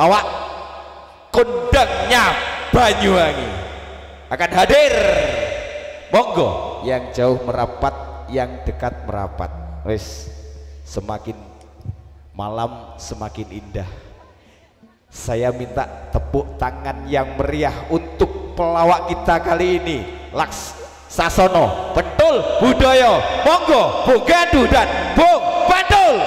pelawak kondangnya Banyuwangi akan hadir. Monggo yang jauh merapat, yang dekat merapat. Wes, semakin malam semakin indah. Saya minta tepuk tangan yang meriah untuk pelawak kita kali ini, Laks Sasono Pentul Budaya. Monggo Bung Gaduh dan Bung Bantul.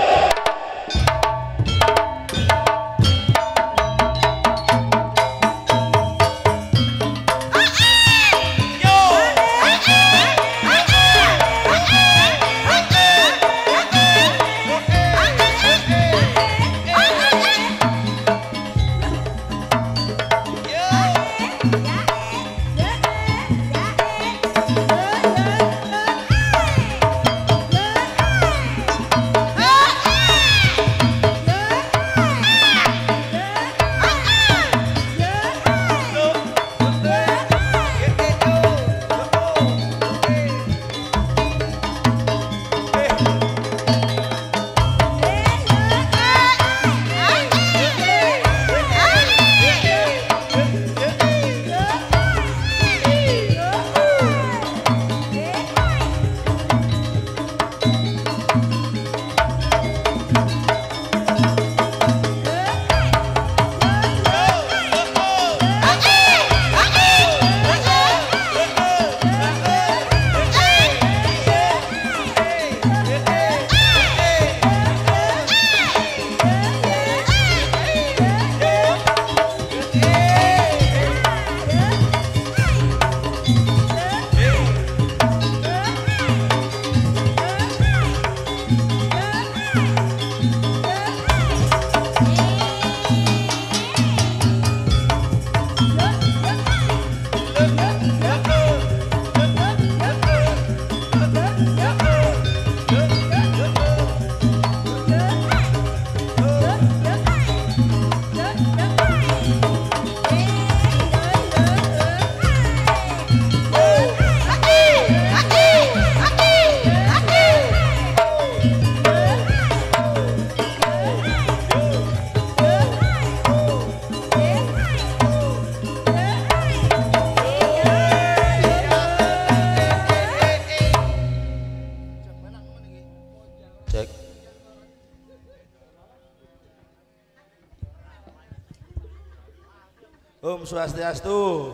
Om Swastiastu.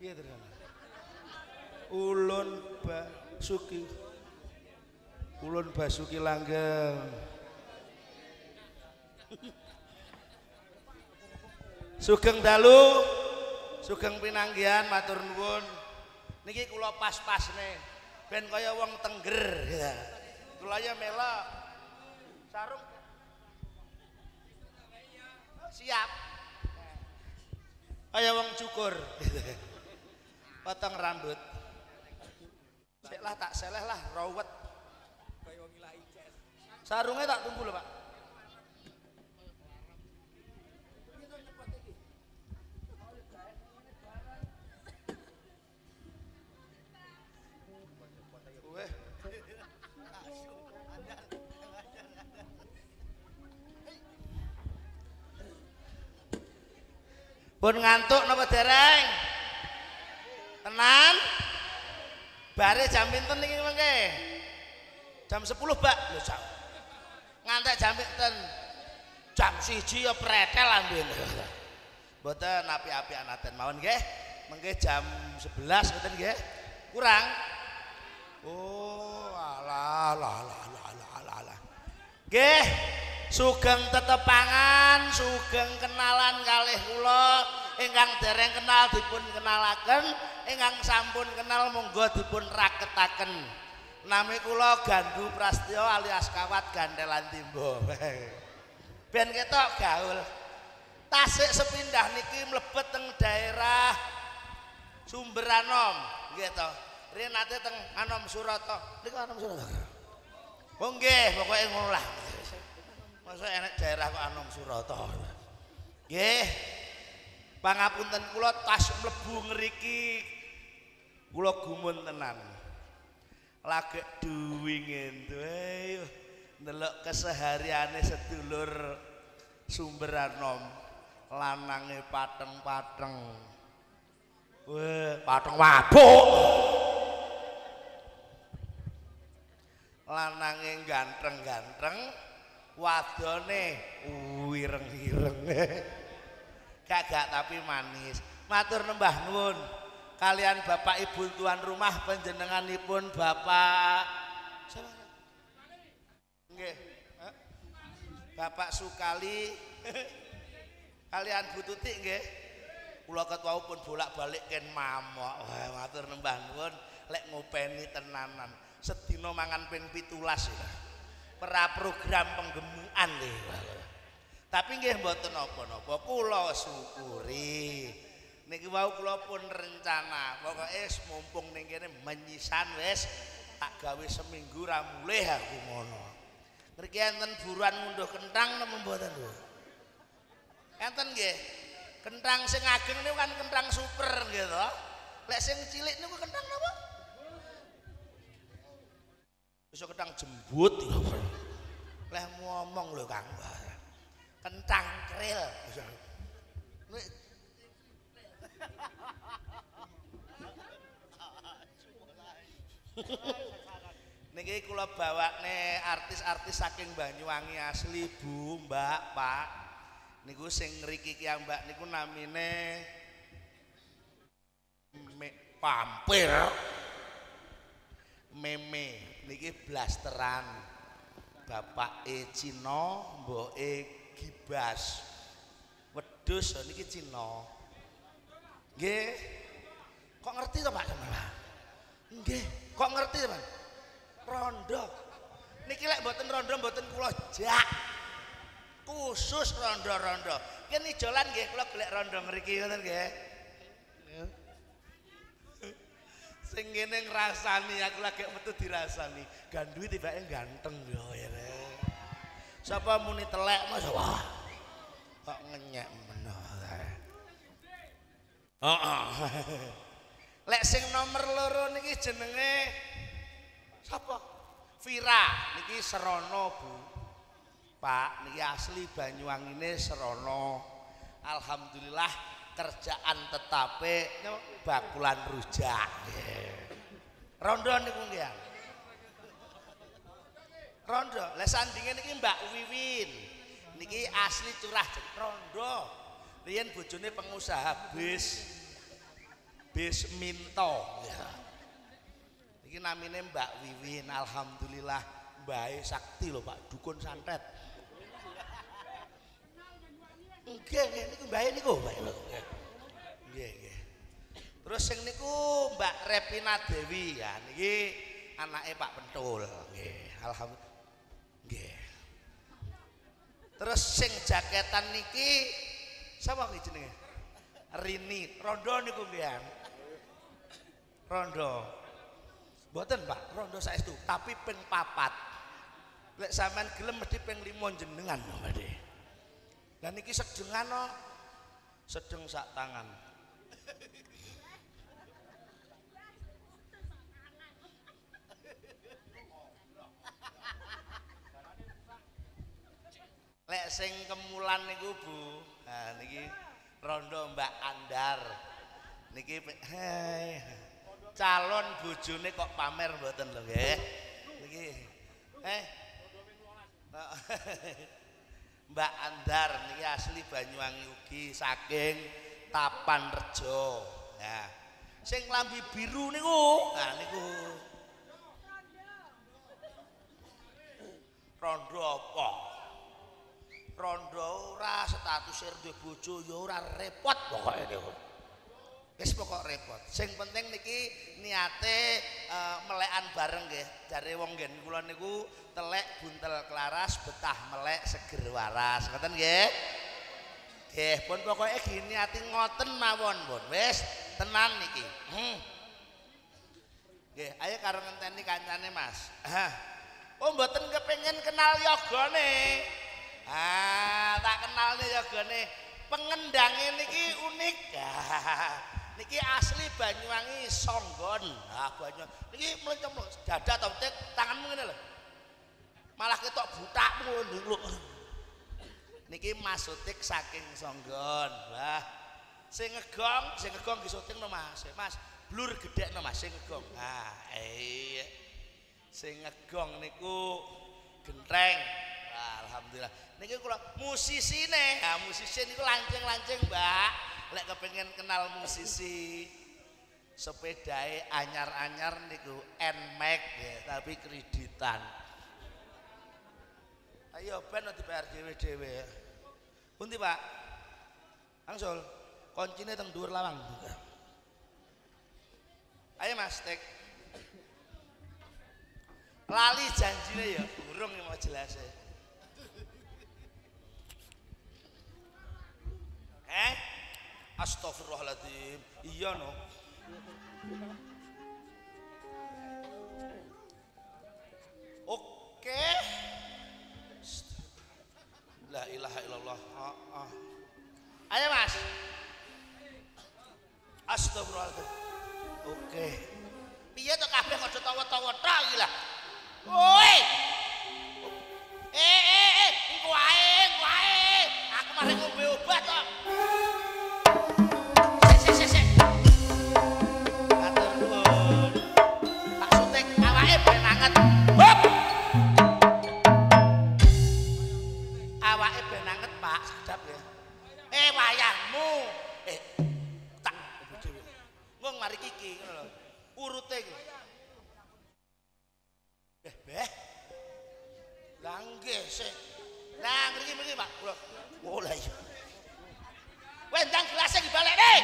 Iya terus. Ulun Basuki. Ulun Basuki Langgeng. Sugeng dalu, sugeng pinanggihan matur nuwun. Niki kula pas-pasne ben kaya wong Tengger ya. Kula ya melok sarung siap kaya wong cukur potong rambut sik lah tak seleh lah rawet kaya wong ilahi sarungnya tak tunggu lho Pak. Pun ngantuk napa dereng? Tenan? Bare jam pinten niki mengke? Jam 10, Pak. Lho, jam. Ngantek jam pinten? Jam 1 ya pretel amben. Mboten api-apian aten mawon nggih. Mengke jam 11 ngoten nggih. Kurang? Oh, alah alah. Nggih. Sugeng tetepangan, sugeng kenalan kalih kula ingkang dereng kenal dipun kenalaken, ingkang sampun kenal monggo dipun raketaken. Nami kula Gandu Prastyo alias Kawat Gandelan Timbo. Ben ketok gaul. Tasik sepindah niki mlebet teng daerah Sumber Anom, nggih to. Riyen nate teng Anom Surata. Niku Anom Surata. Oh nggih, pokoke ngono lah. Masa enek daerah kok Anom Surata. Nggih. Pangapunten kula tas mlebu ngriki. Kula gumun tenan. Lagek duwi ngentu. ndelok kesehariane sedulur Sumber Anom lanange pateng-pateng. Weh, pateng mabuk. Lanange ganteng-ganteng, wadone wireng-ireng. Kagak tapi manis. Matur nembah nuwun kalian Bapak Ibu tuan rumah panjenenganipun Bapak nggih. Bapak Sukali kalian Bu Tutik nggih. Kula ketwau pun bolak-balik ken mamok. Wah, matur nembah nuwun lek ngopeni tenanan. Sedina mangan ping 17 ya. Pra program penggemukan lho. Tapi nggih mboten napa-napa, kula syukuri. Niki wau kula pun rencana, pokoke mumpung ning kene menyisan wis tak gawe seminggu ra mulih aku ngono. Mriki enten buruan ngunduh kenthang napa mboten lho? Enten nggih. Kenthang sing ageng niku kan kenthang super nggih to. Lek sing cilik niku kenthang napa? Iso kenthang jembut ya. Leh ngomong lho Kang. Kenthang kril. Niki kula bawakne artis-artis saking Banyuwangi asli Bu, Mbak, Pak. Niku sing ngriki ki Mbak niku namine Pampir. Meme niki blasteran. Bapake Cina, mboke Gibas. Wedhus niki Cina. Nggih. Kok ngerti to Pak Sampeyan? Nggih, kok ngerti to, Pak? Rondo. Niki lek mboten rondo mboten kula jak. Khusus rondo-rondo. Yen ijolan nggih kula golek rondo mriki ngoten nggih. Sing ngene ngrasani aku lagi metu dirasani. Gandui tibake ganteng yo ya. Sapa muni telek Mas? Wah. Kok ngenyek menoh. Heeh. Lek sing nomor loro niki jenenge sapa? Vira. Niki Serono, Bu. Pak, niki asli Banyuwangine Serono. Alhamdulillah kerjaan tetape bakulan rujak. Rondo niku nggih. Rondo. Lah sandinge niki Mbak Wiwin. Niki asli curah Rondo. Riyen bojone pengusaha bis Minto. Ya. Niki namine Mbak Wiwin. Alhamdulillah mbae sakti lho Pak, dukun santet. Nggih, niku mbae niku, Mbak lho. Nggih, nggih. Terus sing niku Mbak Repina Dewi ya, niki anake Pak Pentul. Nggih, alhamdulillah. Nggih. Terus sing jaketan niki sapa iki jenenge? Rini, Rondo niku nggih. Rondo. Mboten, Pak, Rondo saestu, tapi ping 4. Lek sampean gelem mesti ping 5 jenengan, Mbak. Dan niki sedengan no, sedeng sak tangan. Lek sing kemulan niku Bu, nah niki Rondo Mbak Andar. Niki calon bojone kok pamer mboten lho nggih. Niki Mbak Andar niki asli Banyuwangi ugi saking Tapanrejo. Ya. Sing lambi biru niku, nah niku. Rondo apa? Rondo ora status duwe bojo ya ora repot pokoke niku. Wis pokok repot. Sing penting niki niate melekan bareng nggih. Jare wong nggen kula niku telek buntel klaras betah melek seger waras. Ngoten nggih? Nggih, pun pokoke gini ati ngoten mawon, pun. Wis tenan niki. Nggih, ayo karo ngenteni kancane Mas. Oh mboten kepengin kenal yogane. Tak kenalne yogane. Pengendange niki unik. Niki asli Banyuwangi Songgon. Banyuwangi. Niki mlencong dada ta tanganmu ngene lho. malah ketok butakmu lho. Niki Mas Sutik saking Songgon. Wah. Sing ngegong ki syuting no Mas. Mas, blur gedhekno Mas sing ngegong. Ah, iya. Sing ngegong niku gentreng. Wah, alhamdulillah. Niki kula musisine. Ha, musisi niku lancing-lancing, Mbak. Lek kepengin kenal musisi sepedae anyar-anyar niku Nmax ya, tapi kreditan. Ayo ben dibayar dhewe-dhewe. Pundi, Pak? Angsul. Koncine teng dhuwur lawang. Ayo Mas, tek. Lali janjine ya, burung mau jelas. Astagfirullahaladzim. Iya no. Oke. La ilaha illallah. Ayo Mas. Astagfirullahaladzim. Oke. Piye to kabeh aja tawa-tawa tok iki lah. Woi. Engko wae. Aku mari ngombe obat kok. Sik. Matur nuwun. Pak Sutik awake ben anget. Hop. Awake ben anget, Pak. Sadap ya. Wayahmu. Tak dhewe. Wong mari kiki ngono lho. Urute iki. Beh. Lah nggih sik. Lah mriki Pak. Oh lah iya. Wendang gelasnya dibalik deh.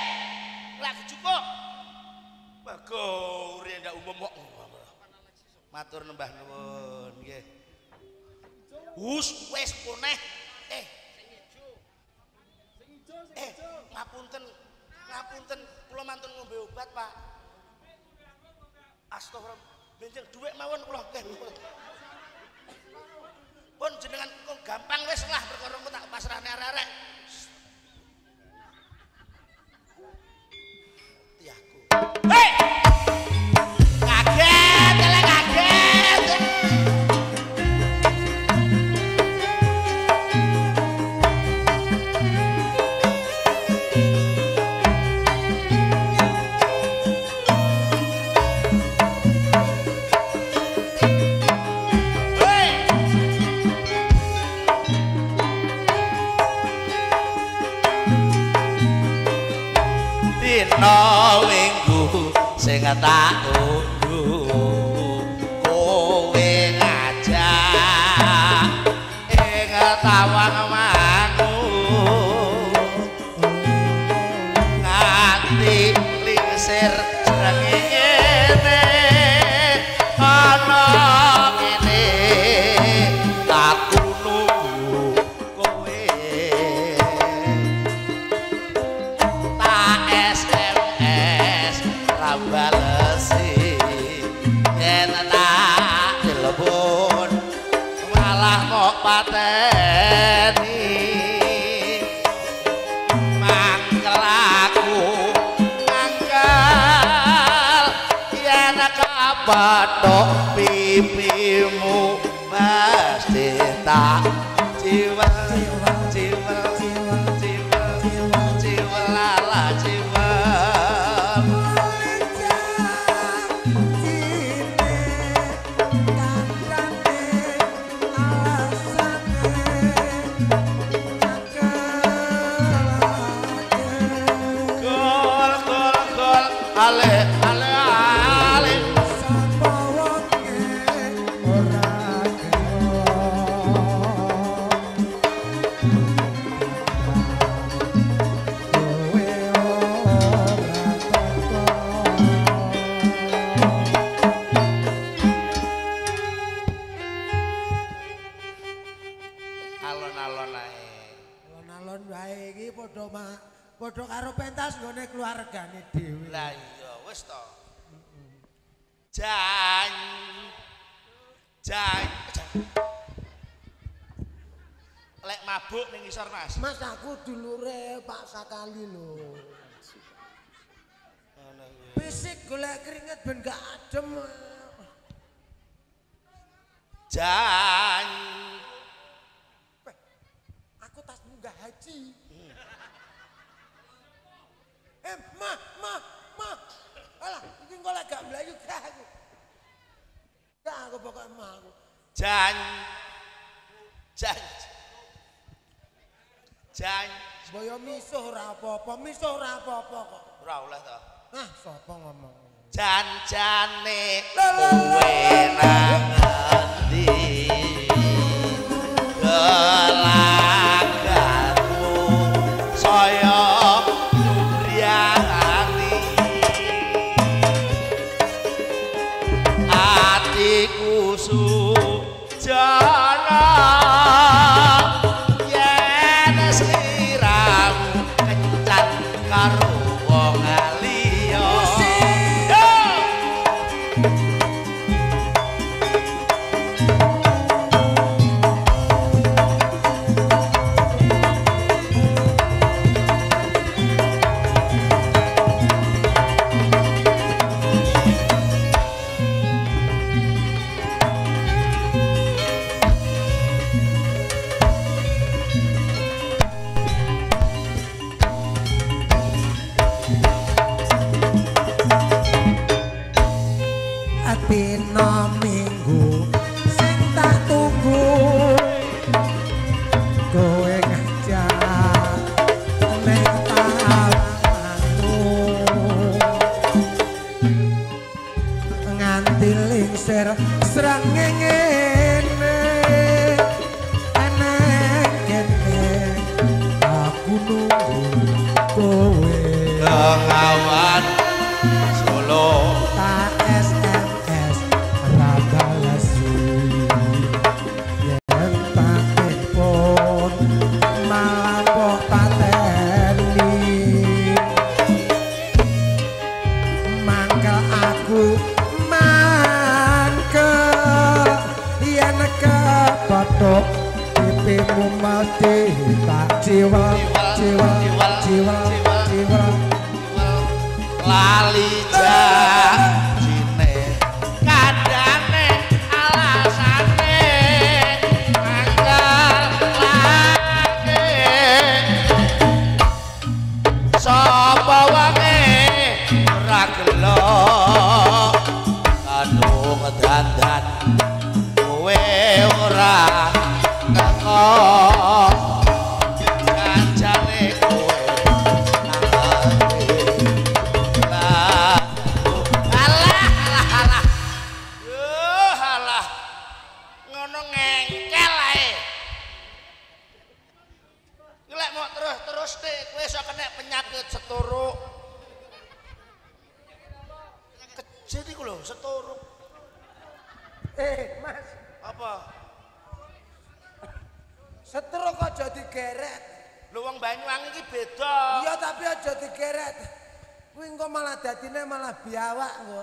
Lah kecukuk. Bago uri ndak umum kok. Matur nembah nuwun nggih. Wis puneh. Ngapunten kula mantun ngombe obat, Pak. Astagfirullah. Benjing dhuwit mawon kula nggih. Pun jenengan kok gampang wis lah perkara tak pasrahne arek-arek. Tiaku. Hei! Kaget. Dina minggu sing tak tunggu kowe ngajak ing tawang mangu nganti lingsir srengenge ana kene aku nunggu kowe balesi yen tak telepon malah mok pateni mangkel yen kabathok pipimu mesti tak jiwa ale alon-alon wae iki padha karo pentas nggone keluargane dhewe. Lah iya wis to. Jan. Lek mabuk ning isor Mas. Mas aku dulure Pak Sakali lho. Fisik golek keringet ben gak adem. Jan. Aku tas munggah haji. Ma. Alah, iki engko lek gak mlayu gak aku. Gak aku pokoke mah aku. Jan. Boyo misuh ora apa-apa kok. Ora oleh to. Ah, sapa ngomong? Jan-jane kowe nang endi? Gelagatmu saya nubriyani. Atiku sujana yen sliramu kencan karo wong liya. Dina minggu sing tak tunggu kowe ngajak ning tamanmu nganti lingsir srengenge eneng kene aku nunggu kowe Kawan Solo tak SMS rabalasi yen tak telepon malah kok pateni mangkel aku mangkel yen kepotok pipimu mati tak jiwa lali janjine kadane alasane mangkel lake sapa wae ora gelo kadung dandan kowe ora teko kancane kowe penyakit setoruk kecil iku lho setoruk Mas apa setruk aja digeret lho wong Banyuwangi iki beda iya tapi aja digeret kuwi engko malah dadine malah biawak engko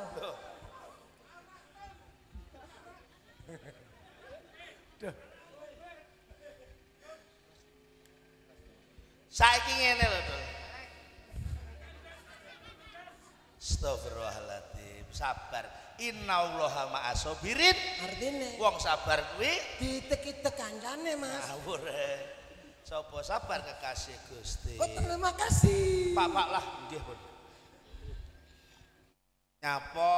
saiki ngene lho Dul. Astagfirullahaladzim, sabar. Innallaha ma'asobirin. artine Wong sabar kuwi ditek-itek kancane Mas ngawur. Sapa sabar kekasih Gusti. oh terima kasih Pak lah nggih pun. Nyapa?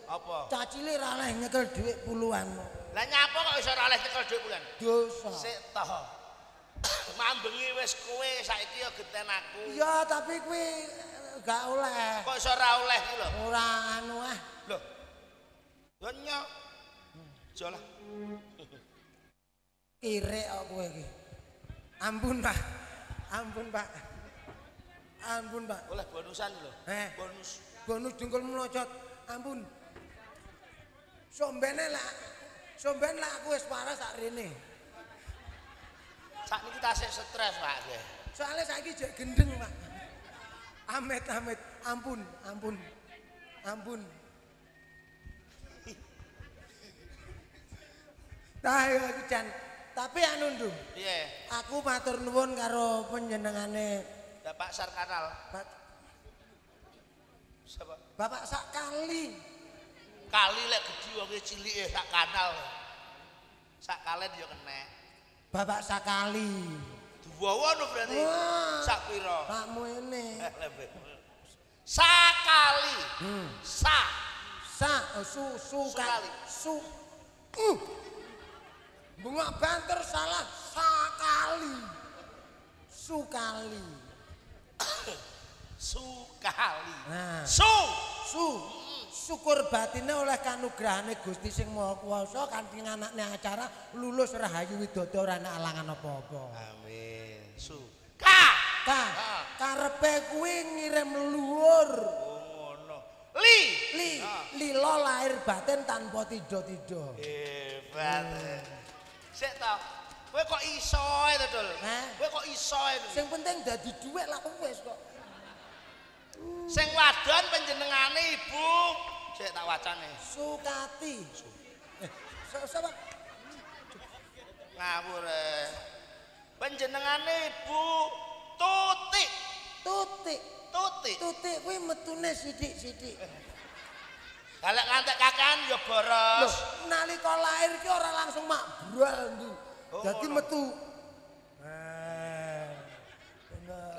Apa? cacile ra oleh nyekel dhuwit puluhan Lah nyapa kok iso ora oleh nyekel dhuwit puluhan? dosa Sik toh. Mambengi wis kowe saiki ya geten aku. iya tapi kuwi gak oleh Kok iso ora oleh iki lho? ora anu ah Lho. Yo nyok. Jolah. kirek kok kowe iki ampun Pak ampun Pak Oleh bonusan lho. Bonus. bonus dengkul melocot ampun somben lah aku wis parah sak rene Sakniki tasih stres Pak nggih. soalnya saiki jek gendeng Pak amit ampun tayo aku Jan tapi anu ndung Piye? aku matur nuwun karo panjenengane Bapak Sarkanal. Pak- Siapa? Bapak sak kali Kali lek gedhi wong cilike sak kanal. Sakalen yo kena. Bapak sakali. Duwawa no berarti. Sak pira? Sakmu ini. Sakali. Sa. Kali. Bunga banter salah sakali. Sukali. Sukali. Nah. Syukur batine oleh kanugrahane Gusti Sing Maha Kuwasa kanthi anakne acara lulus Rahayu Widodo ora ana alangan apa-apa. Amin. Karepe kuwi ngirim luhur. Oh ngono. Lilo lahir batin tanpa tido-tido. Hebat. Sik to. Kowe kok iso to, Dul? Kowe kok iso itu? Sing penting dadi dhuwit lah wis kok. Sing wadon panjenengane Ibu. Sik tak wacane. Sukati. Sapa? Ngawur. Panjenengane Ibu Tuti. Tuti kuwi metune sithik-sithik. Galak ngantek kakan ya boros. Loh, nalika lahir ki ora langsung makbral ndu. Dadi metu.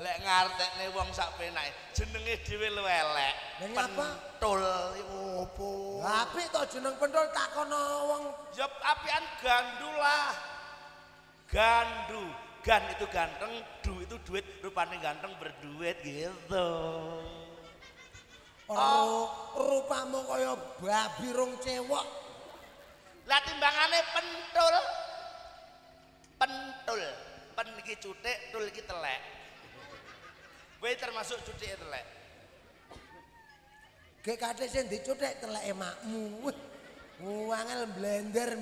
Lek ngartekne wong sak penake, jenenge dhewe lu elek. Pentul iku opo? Apik to jeneng pentul takono wong. Ya apian gandu lah. Gandu. Gan itu ganteng, du itu duit, rupane ganteng berduit gitu. Rupamu kaya babi rong cewek. Lah timbangane pentul. Pen iki cuthik, tul iki telek. Kowe termasuk cuthike telek. Gek kathik sing dicuthik teleke makmu. Angel blender.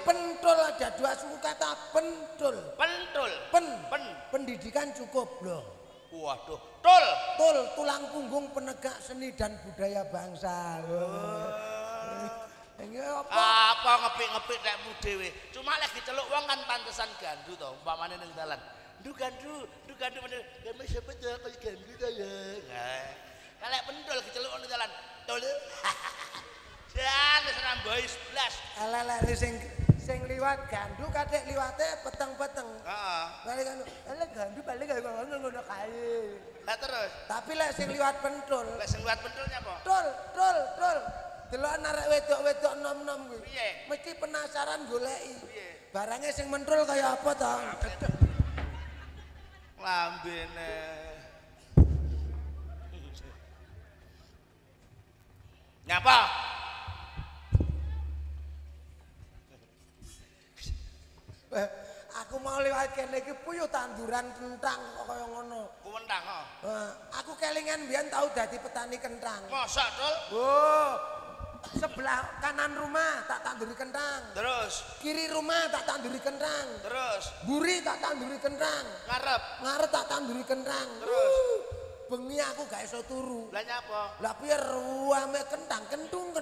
Pentul ada dua suku kata pentul. Pendidikan cukup loh. Waduh, tulang punggung penegak seni dan budaya bangsa. Apa ngepik-ngepik nekmu dhewe. Cuma lek diceluk wong kan pantesan gandu to, umpamane ning dalan. Gandu bener. Ya mas siapa tuh kaya gandu to ya. Kalek pentul diceluk ning dalan. Tul. Jan wis nambahi 11. Elek sing liwat gandu kadek liwate peteng-peteng. Heeh. Balik kan elek gandu balik kaya ngono kae. Lah terus. Tapi lek sing liwat pentul. Lek sing liwat pentul nyapa? Tul. Delok arek wedok-wedok nom-nom kuwi. Piye? Mesti penasaran goleki. Piye? Barangnya sing mentul kaya apa to? Lambene. Nyapa? Aku mau lewat kene iki puyuh tanduran kentang kok kaya ngono. Kuwentang kok. Aku kelingan mbiyen tau dadi petani kentang. Mosok, Dul? Oh. Sebelah kanan rumah tak tanduri kentang. Terus kiri rumah tak tanduri kentang. Terus buri tak tanduri kentang. Ngarep tak tanduri kentang. Terus bengi aku gak iso turu. Lah nyapa? Lah piye ruame kentang kentung.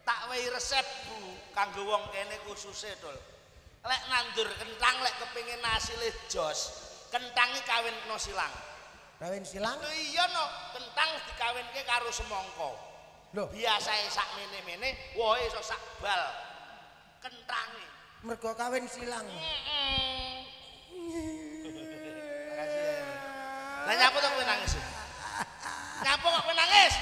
Tak wehi resep Bu kanggo wong kene khususe Dul. Lek nandur kentang lek kepengin asile jos, kentangi kawinno silang. Kawin silang? Lho iya no, kentang dikawinke karo semangka. Lho, biasae sak mene-mene wohe iso sak bal. Kentange. Mergo kawin silang. Lah nyapa to kowe nangis? Nyapa kok kowe nangis?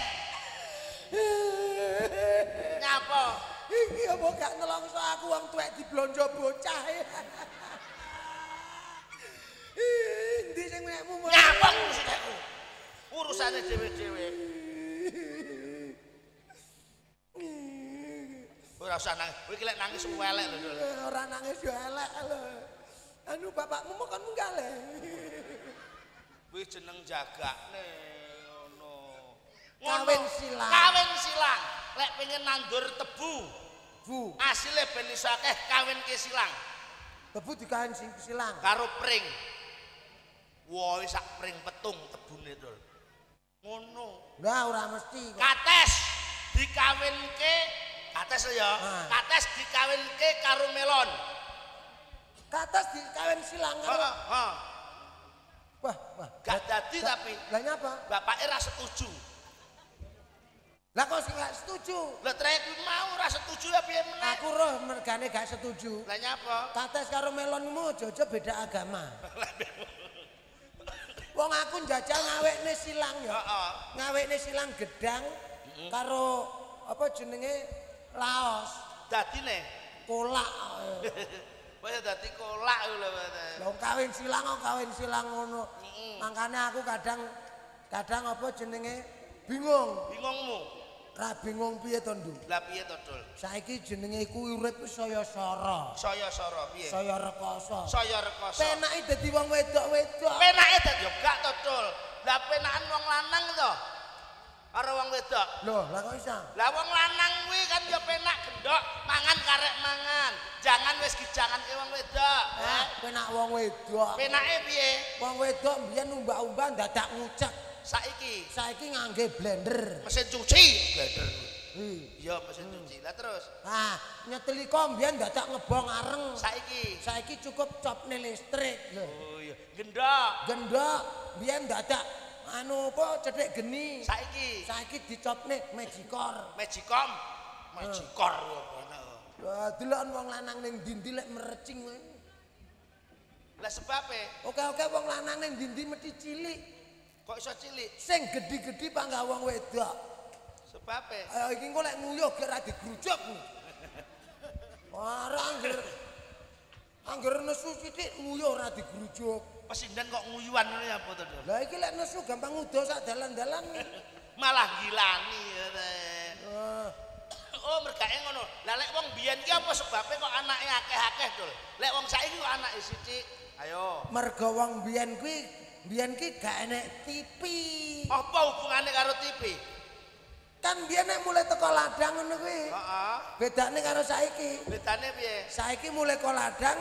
Nyapa? Iki apa gak nelongso aku wong tuwek diblonjo bocah. Endi sing nekmu? Nyapa urusanku? Urusane dhewe-dhewe. Ora usah nangis. Kowe iki lek nangis elek lho. Ora nangis yo elek lho. Anu bapakmu kok munggah le. Kuwi jeneng jagakne ngono. Kawin silang. Kawin silang. Lek pengen nandur tebu. Bu, asile ben iso akeh kawinke silang. Tebu dikawin silang karo pring. Woi sak pring petung tebune Dul. Ngono. Lah ora mesti kok. Kates dikawinke, kates ya. Kates dikawinke karo melon. Kates dikawin silang karo. Wah. Gak dadi tapi. Lah nyapa? Bapake ra setuju. Lah kok sing gak setuju? Lah trek kuwi mau ora setuju ya piye meneh? Aku roh mergane gak setuju. Lah nyapa? Kates karo melonmu jojo beda agama. Wong aku njajal ngawekne silang ya. Heeh. Ngawekne silang gedang karo apa jenenge laos. Dadine Kolak. kaya dadi kolak lho. Lah kawin silang ngono. Makane aku kadang apa jenenge bingung. Bingungmu. Ra bingung piye to, Nduk? Lah piye to, Dul? Saiki jenenge iku urip saya sara. Saya sara piye? Saya rekoso. Saya rekoso. Penake dadi wong wedok-wedok. Penake dadi yo gak to, Dul. Lah penakan wong lanang to. Karo wong wedok. Loh, lah kok iso? Lah wong lanang kuwi kan yo penak gendok, mangan karek mangan. Jangan wis gijangan ke wong wedok. Penak wong wedok. Penake piye? Wong wedok mbiyen umbak-umbak dadak ngucek. Saiki ngangge blender. Mesin cuci blender. Iya, mesin cuci. Lah terus? Nyetelika mbiyen dadak ngebong areng. Saiki cukup copne listrik. Oh iya, gendok. Gendok mbiyen dadak anu apa cethek geni. Saiki dicopne magicor. Magicom. Magicor yo ana. Wah, deloken wong lanang ning ndi lek merecing kowe. Lah sebabe? Oke wong lanang ning ndi mesti cilik. Kok iso cilik? Sing gedhi-gedhi panggah wong wedok. Sebabe? Ayo iki engko lek nguyuh gek ra digrujuk. Ora angger nesu sithik nguyuh ora digrujuk. Pesindan kok nguyuhan ngono ya apa to, Dul? Lah iki lek nesu gampang udo sak dalan-dalan. Malah gilani ya. Oh, mergake ngono. Lah lek wong biyen ki apa sebabe kok anake akeh-akeh, Dul? Lek wong saiki kok anake sithik. Ayo. Mergo wong biyen ki gak enek TV. Apa hubungane karo TV? Kan biyen nek mulai teko ladang ngono kuwi. Heeh. Bedane karo saiki. Bedane piye? Saiki mulai teko ladang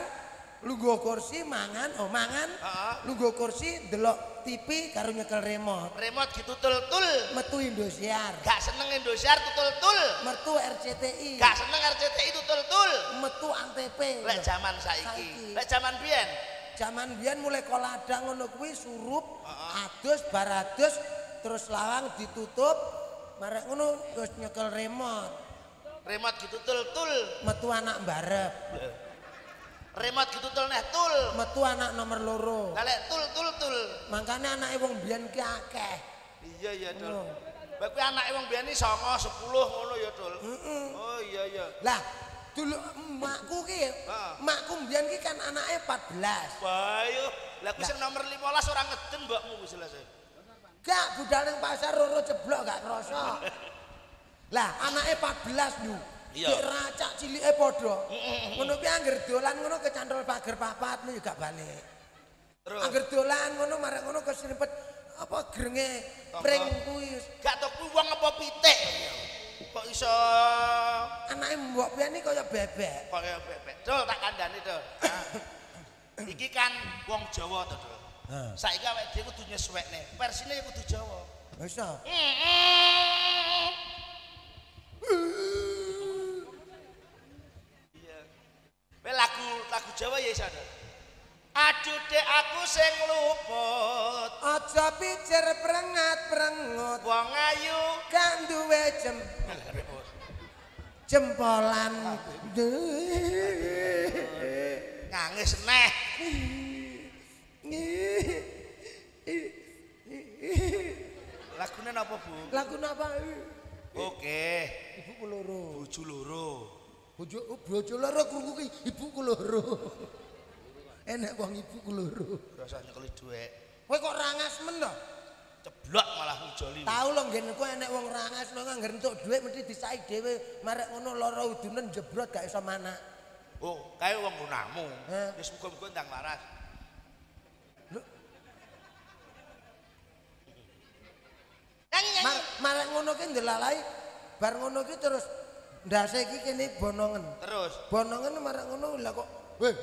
lungguh kursi mangan, lungguh kursi ndelok TV karo nyekel remote. Remote ditutul-tul. Metu Indosiar. Gak seneng Indosiar tutul-tul. Metu RCTI. Gak seneng RCTI tutul-tul. Metu Antv. Lek zaman saiki. Lek zaman biyen. Zaman biyen mulai teko ladang ngono kuwi surup, adus, baradus, terus lawang ditutup. Marek ngono terus nyekel remote. Remote ditutul-tul. Metu anak mbarep. Remote ditutul neh tul. Metu anak nomor loro. Lah lek tul. Makane anake wong biyen ki akeh. Iya, Dul. Bae kuwi anake wong biyen iki 9, 10 ngono ya, Dul. Oh iya. Lah, dulu emakku ki, emakku mbiyen ki kan anake 14. Bayo, lah kuwi sing nomor 15 ora ngeden mbokmu wis selesai. Gak budal ning pasar roro ceblok gak krasa. Lah, anake 14 lho. Iya. Dik racak cilike padha. Ngono kuwi angger dolan ngono kecantol pager papat lho gak balik. Terus angger dolan ngono marek ngono kesrimpet apa grenge pring kuwi. Gak tau kuwi wong apa pitik. Kok iso Anake mbok piye kaya bebek. Kaya bebek. Dul tak kandhani, Dul. Iki kan wong Jawa to, Dul. Saiki awake dhewe kudu nyesuwekne. Versine kudu Jawa. Wis ta. Lagu Jawa ya iso. Aduh dek aku sing luput. Aja pijer prengat-prengut. Wong ayu Gak duwe jempolan. Nangis neh. Lagune napa, Bu? Lagu napa? Oke. Ibuku loro. Bojo loro. Bojo loro krungu ki ibuku loro. Enek wong ibuku loro. Rasa nyekeli dhuwit. Kowe kok rangas men to? Ceblok malah ngujoli. Tahu lho nggenku enek wong rangas lho ngangger entuk dhuwit mesti disai dhewe marek ngono lara udunen jebrot gak iso manak. Oh, kae wong gunahmu. Wis muga-muga ndang waras. Marek ngono ki ndelalai bar ngono ki terus ndase iki kene bonongen. Terus bonongen marek ngono lha kok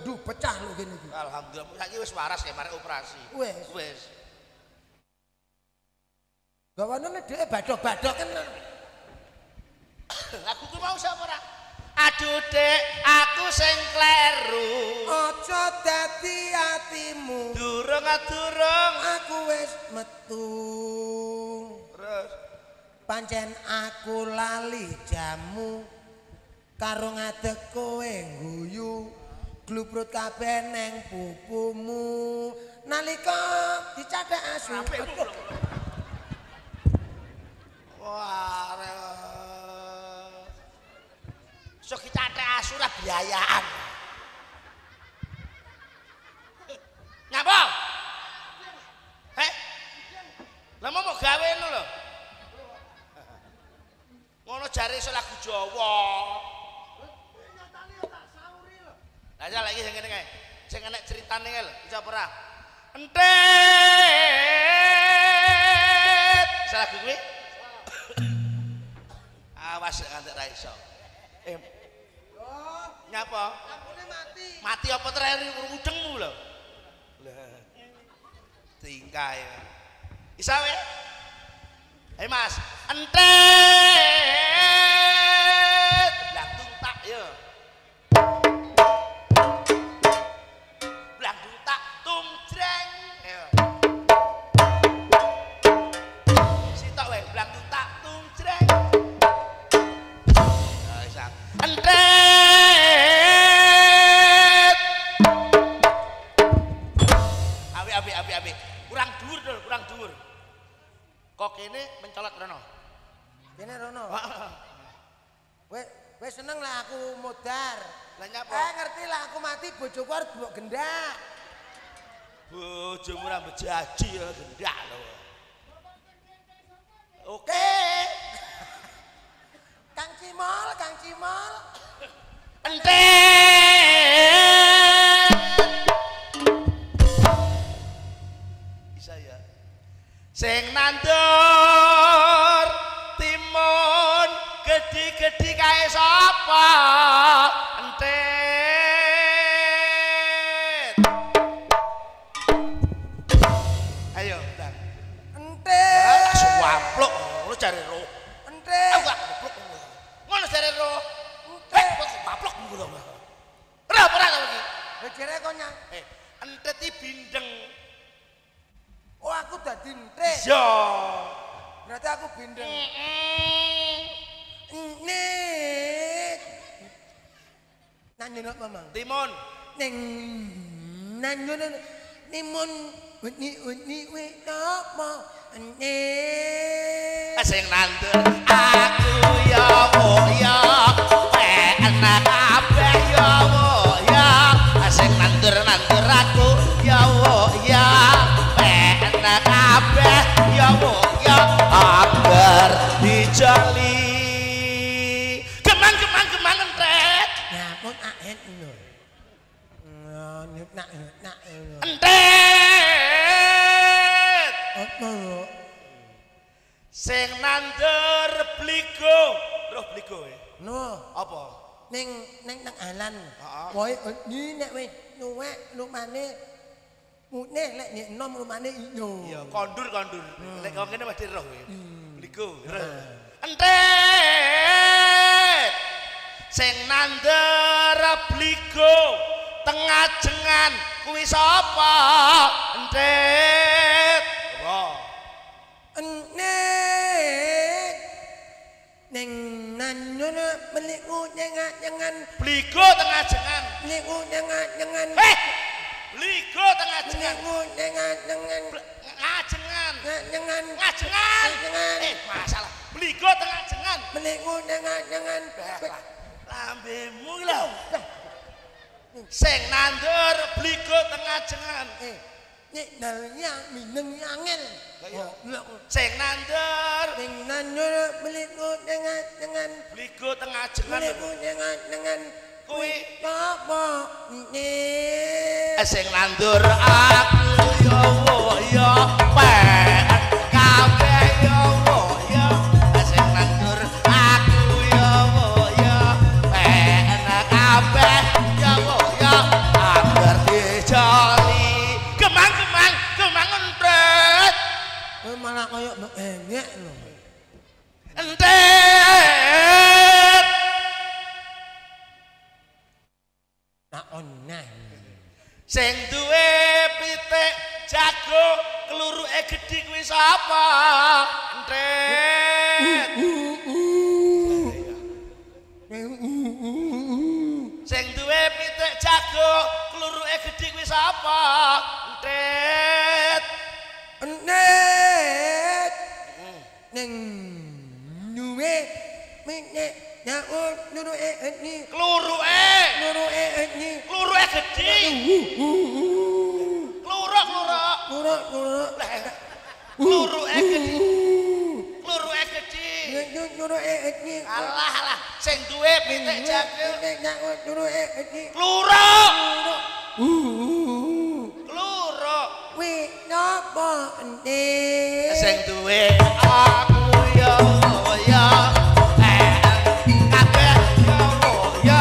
duh pecah lho kene iki. Alhamdulillah saiki wis waras ya marek operasi. Wis. Gawanane dhek badhok-badhok kan. Lagu ku mau sapa ora? Aduh dek aku sing kleru. Aja dadi atimu. Durung Aku wis metu. Terus pancen aku lali jamu karo ngadeg kowe guyu glubrut kabeh neng pupumu nalika dicathek asu. Wah, sok dicathek asu ra biayaan. Ngapa? Heh? Lah mau gawe ngono lho. Ngono jare iso lagu Jawa. Lah ya lagi sing ngene kae. Sing enek critane kae lho, iso ora? Entet. Iso lagu kuwi? Awas ngantek ra iso. Nyapa? Lampune mati. Mati apa treri udengmu lho. Lah. Tingkae. Iso wae? Hei Mas, entet. Blantung tak yo. Blantung tak tumjreng. Yo. Sitok wae blantung tak tumjreng. Nah, iso. Entet. Apik. Kurang dhuwur Dul, kurang dhuwur. Kok kene mencolot rono. Kene rono. Wes seneng lah aku modar. Lah nyapa? Ngerti lah aku mati bojoku arep mbok gendak. Bojomu ra bejaji ya gendak lho. Oke. Kang Cimol. Entet. Bisa ya. Sing nandur timun gede-gede kae sapa? Entet. Ayo, Bang. Entet. Suwapluk lu cari roh. Entet. Aku gak goblok ngono. Ngono cari roh. Entet. Kok suwapluk ngono. Ora ora iki. Jere kok nyang. Entet iki bindeng. Oh aku dadi entet. Iya. Berarti aku bindeng. Nek. Nanyono Mamang. Timun. Ning nanyono timun uni we napa nek. Sing nandur aku ya oh ya. Enak kabeh ya oh ya. Sing nandur aku ya oh ya. Enak kabeh ya oh ya. Agar dijali. Gemang entet. Nyapun aen ngono. Nak. Entet. Apa lho? Sing nandur bligo. Roh bligo e. No, Apa? ning nang alan. Heeh. Woe ni nek wis nuwek lumane mune lek nek enom lumane iyo. Iya, kondur. Lek kok ngene mesti roh kowe. Bligo. Entet. Sing nandur bligo tengah jengan kuwi sapa? Entet. Apa? Enek ning nanyono meliku nyengat-nyengan Bligo tengah jengan. meliku nyengat-nyengan Bligo tengah jengan. meliku nyengat-nyengan Ngajengan. nyengan Ngajengan. Ngajengan. Masalah. Bligo tengah jengan. meliku nyengat-nyengan Lambemu lho. Sing nandur bligo tengah jengan. nek dalnya mineng angel. Sing nandur Ning nanyono meliku nyengat-nyengan bligo tengah jengan. meliku nyengat-nyengan Kuwi apa nek sing nandur aku ya wo ya pen kabeh ya wo ya. Sing nandur aku ya wo ya pen kabeh ya wo ya. Agar dijali. Gemang entet. kowe malah koyo engek lho. Entet. Tak onah. Sing duwe pitik jago keluru Kluruke gedhi kuwi sapa? Entret. Sing duwe pitik jago, kluruke gedhi kuwi sapa? Entret. Entret. Neng duwe pitik jago, kluruke gedhi. Kluruke gedhi. Kluruk. Kluruke gedhi. Alah, sing duwe pitik jago. Kluruk. Kuwi napa Entret? Sing duwe aku ya kabeh ya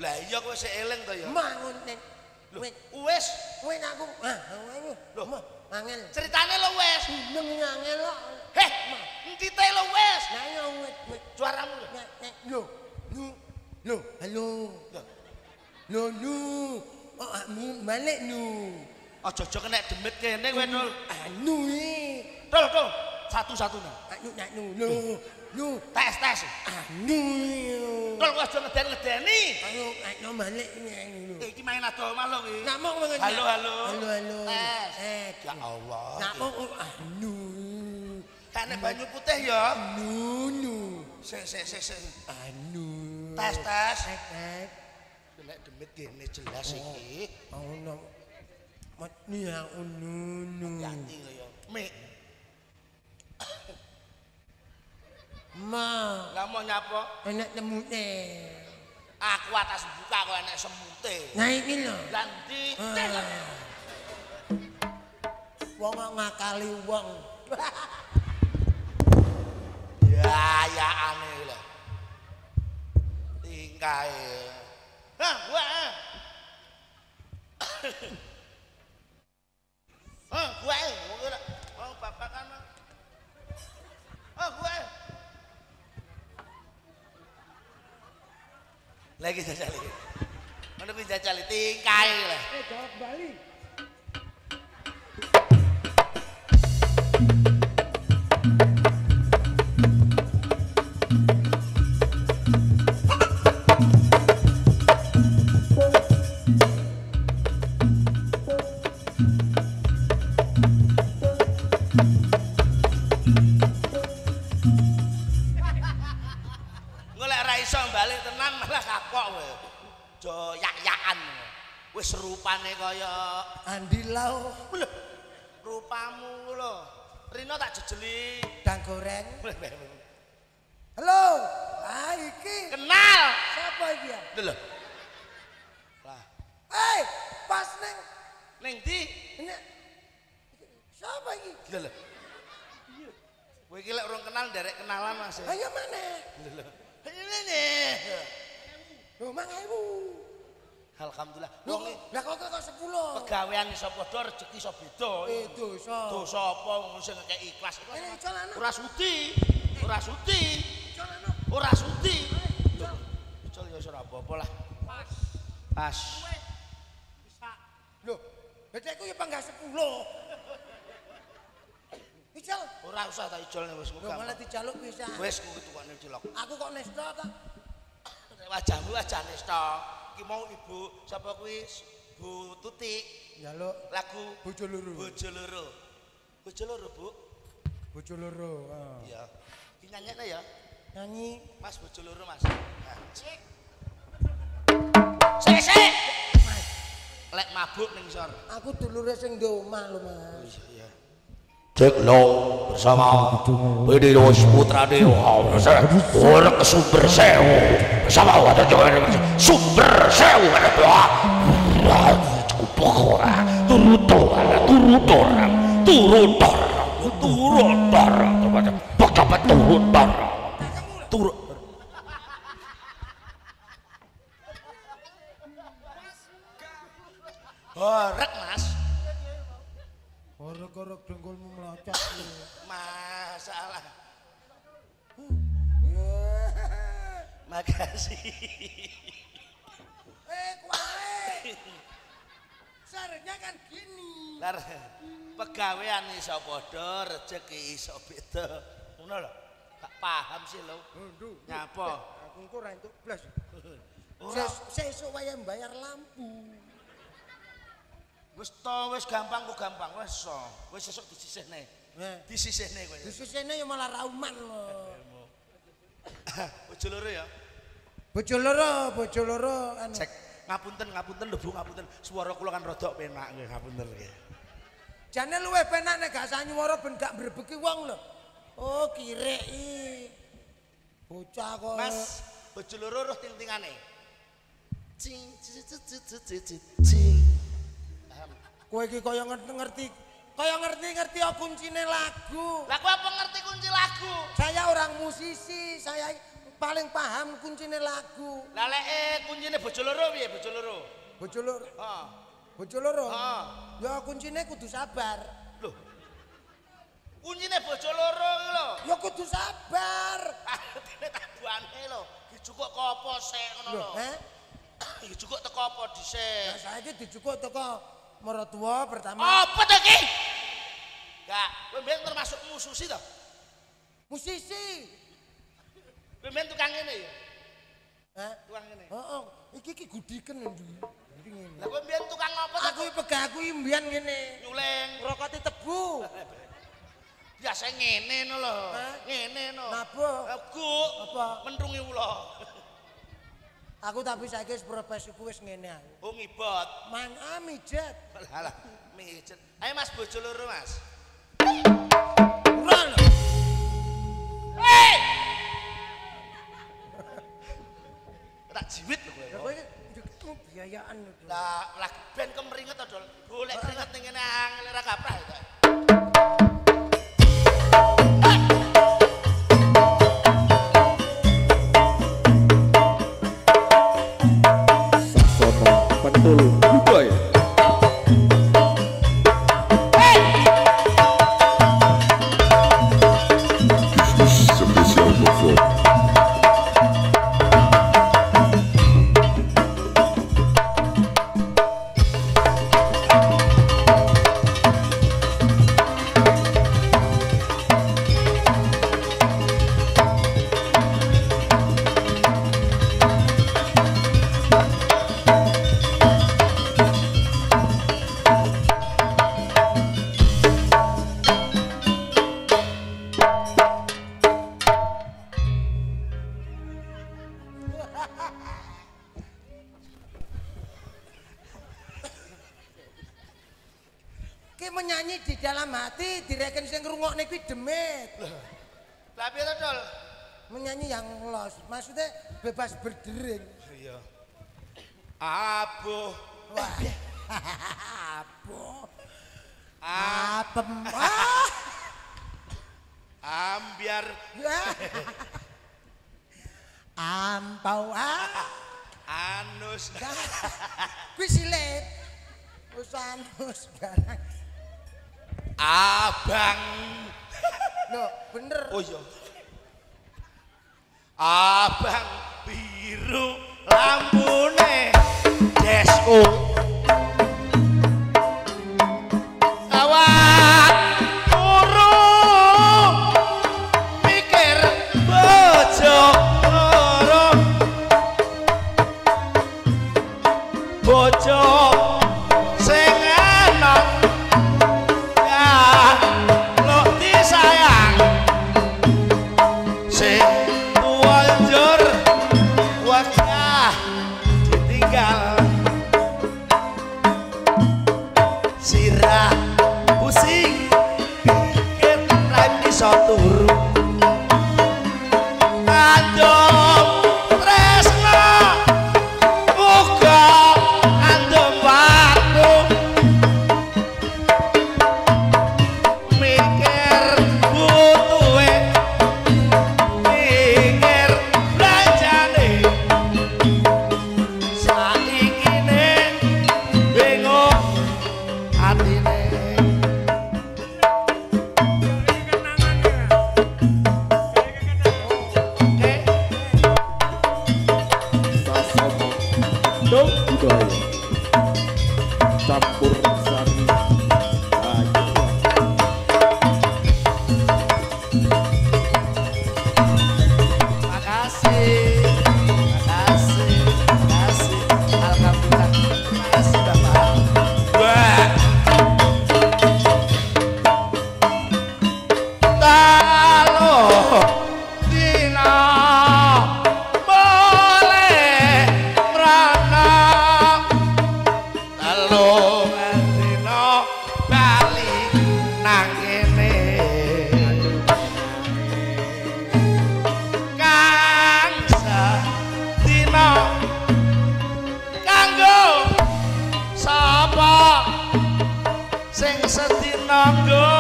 lah iya kowe sik eling to ya. Mangun Nen. Wis aku. Lho, angel. Ceritane lo wis. Nang angel kok. Heh, entite lo wis. Lah yo wis. Suaramu lho. Halo. Lu. Oh, balik nu. Aja kena demit kene kowe Dul. Anu iki. Dul. Satu-satu nang. Lu. Tes. Anu. Dul kowe aja ngeden-ngedeni. Ayo balik ini. Iki main ado malu iki. Namung mengen. Halo. Tes. Ya Allah. Namung anu. Kene banyu putih ya. Nu. Sik. Anu. Tes. Tes. Nek demit kene jelas iki. Ono. Mati ya unu. Hati lho ya. Mik. Ma. Lah mau nyapa? Enak temune. Aku atas buka kok enek semute. Nah iki lho. Lah ndi? Wong ngakali wong. Ya aneh lho. Tingkae. Hah, wae. Wae. Oh, bapak kan. Wae. Lagi jajali. Mana kuwi jajali tingkae lho. Jawab Bali. Wis rupane kaya Andi Lau. Lho, rupamu lho. Rino tak jejeli. Dang goreng. Halo. Iki. Kenal. Siapa iki ya? Lho. Lah. Pas neng. Ning ndi? Ini. Siapa iki? Lho. Kowe iki lek urung kenal nderek kenalan Mas. Ayo maneh. Lho. Ini. Lho 1000. Alhamdulillah. Wong lah kok 10. Pegawean iso padha rezeki iso beda. Dosa. Dosa apa wong sing ngekek ikhlas. Ora sudi. Ora sudi. Icul ya ora apa-apa lah. Pas. Bisa. Lho, bedekku ya panggah 10. Icul. Ora usah tak ijolne wis muga. Lho malah dijaluk bisa. Wis kuwi tukane cilok. Aku kok nesta ta? Wajahmu wajah nesta. Iki mau ibu sapa kuwi Bu Tuti njaluk lagu Bojo Loro. Bu. Bojo Loro. Iya. Iki nyanyekne ya. Nyanyi Mas Bojo Loro Mas. Sik. Mas. Lek mabuk ning sor. Aku dulure sing ndek omah lho Mas. Iya. Cek lo bersama PD Dewas Putra Dewa orang ke Sumber Sewu bersama wadah Jawa Sumber Sewu turut Horek Mas. Horek-horek dengkulmu melacak. Masalah. Makasih. Kuwi. Seharusnya kan gini. Lar pegawean iso padha, rezeki iso beda. Ngono lho. Gak paham sih lho. Nyapa? Aku engko ra entuk blas. Ora Sesuk wae bayar lampu. wis gampang kok gampang wis so. Wis sesuk disisihne. Disisihne kowe. Disisihne ya malah rauman lho. Bojo loro ya. Bojo loro anu. Cek ngapunten lho Bu, ngapunten. Swara kula kan rada penak nggih, ngapunten nggih. Jane luwih penak nek gak sanyuwara ben gak mbrebeki wong lho. Oh, kireki. Bocah kok. Mas, bojo loro roh ting-tingane. Cing cing. Kowe iki kaya ngerti kuncine lagu. Lah kowe apa ngerti kunci lagu? Saya orang musisi, saya paling paham kuncine lagu. Lah lek kuncine bojo loro piye bojo loro? Bojo loro. Heeh. Bojo loro. Heeh. Ya kuncine kudu sabar. Loh. Kuncine bojo loro iki lho. Ya kudu sabar. Dene tabuane lho, dijukuk ke apa sik ngono lho. Heh. Dijukuk teko apa Ya dhisik? saiki dijukuk teko mertua pertama. Apa to iki? Gak, kowe mben termasuk musisi to? Musisi. Kowe mben tukang ngene ya? Heh. Tukang ngene. Heeh. Iki gudiken ndi? Iki ngene. Lah kowe mben tukang apa to? Aku pegah aku mbiyen ngene. Nyuling. Rokote tebu. Biasa ngene no lho. Hah? Ngene no. Napa? Guk. Apa? Mentrungi ula. Aku tapi saiki wis profesiku wis ngene aku. Oh ngibot. Mang mijet. Alah, mijet. Ayo Mas bojo loro Mas. Ora lho. Hei! Tak jiwit lho kowe. Kowe iki biayaan lho. Lah ben kemringet to, Dol. Golek keringet ning ngene angel ora kaprah to. Sasono Pentul Dubai. Spécial parfois. Ki menyanyi di dalam hati direken sing ngrungokne kuwi demit. Lah piye to, Dol? Menyanyi yang los, maksudnya bebas berdering. Iya. Abuh. Wah. Apa? Apem. Ah. Ambiar. Ampau Anus. kuwi silet. Wis anus barang. Abang. Loh, bener. Oh iya. Abang biru lampune desko. Awak turu mikir bojo loro. Bojo sing enak ya lo disayang sing tuanjur wajah ditinggal sirah pusing bikin rem iso turu kandung tresno uga kandung waktu mikir butuhe mikir belanjane saikine bingung atine sing sedina nggo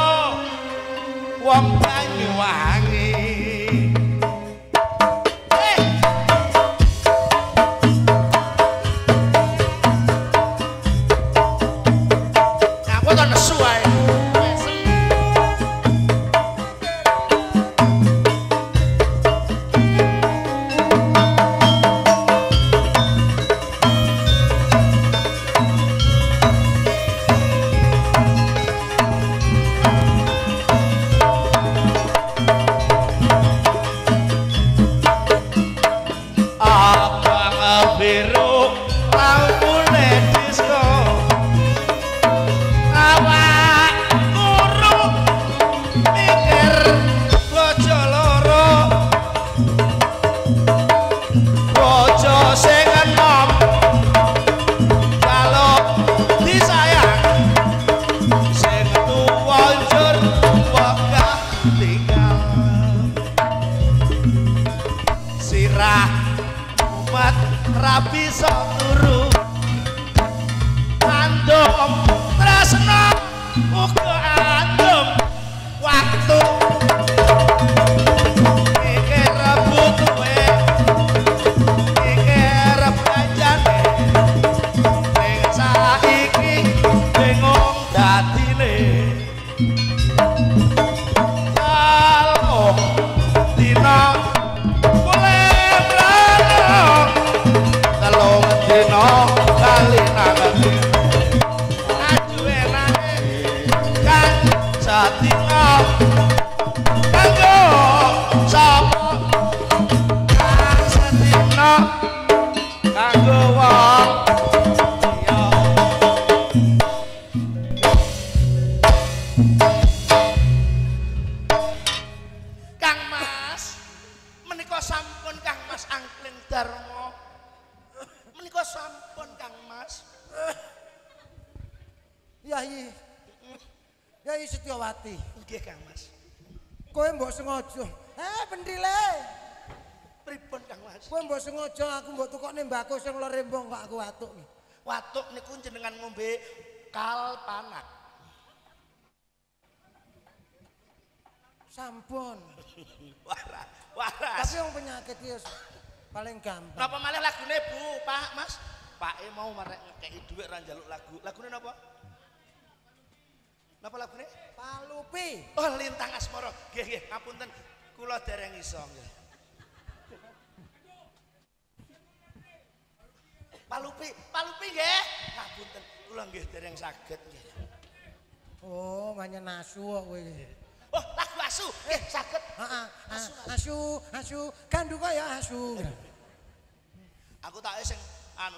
wong Banyuwangi ngapa to nesu ae rapi sok turu andom tresno uga andom waktu iki rebut kowe iki rebanjane ning saiki bingung dadine kalong dina dino kali nangati aduwe nane kan sadina kanggo sapa kan sadina kanggo wong liya Kang Mas menika sampun Kang Mas Angkling Darma menika sampun Kang Mas. Yai Setyawati. Nggih Kang Mas. Kowe mbok sengaja. Pendile. Pripun Kang Mas? Kowe mbok sengaja aku mbok tukokne mbako sing lho rembong kok aku watuk iki. Watuk niku jenengan ngombe kalpanak. Sampun. Waras. Tapi yang penyakit iki paling gampang. Napa malih lagune Bu, Pak, Mas? Pake mau marek ngekeki dhuwit ra njaluk lagu. Lagune napa? Napa lagune? Palupi. Oh, Lintang Asmara. Nggih, ngapunten. Kula dereng iso nggih. Palupi nggih. Ngapunten. Kula nggih dereng saged nggih. Oh, nganyen asu kok kowe iki. Oh, lagu asu. Nggih, saged. Heeh. Asu. Gandu kaya asu. Aku tak sing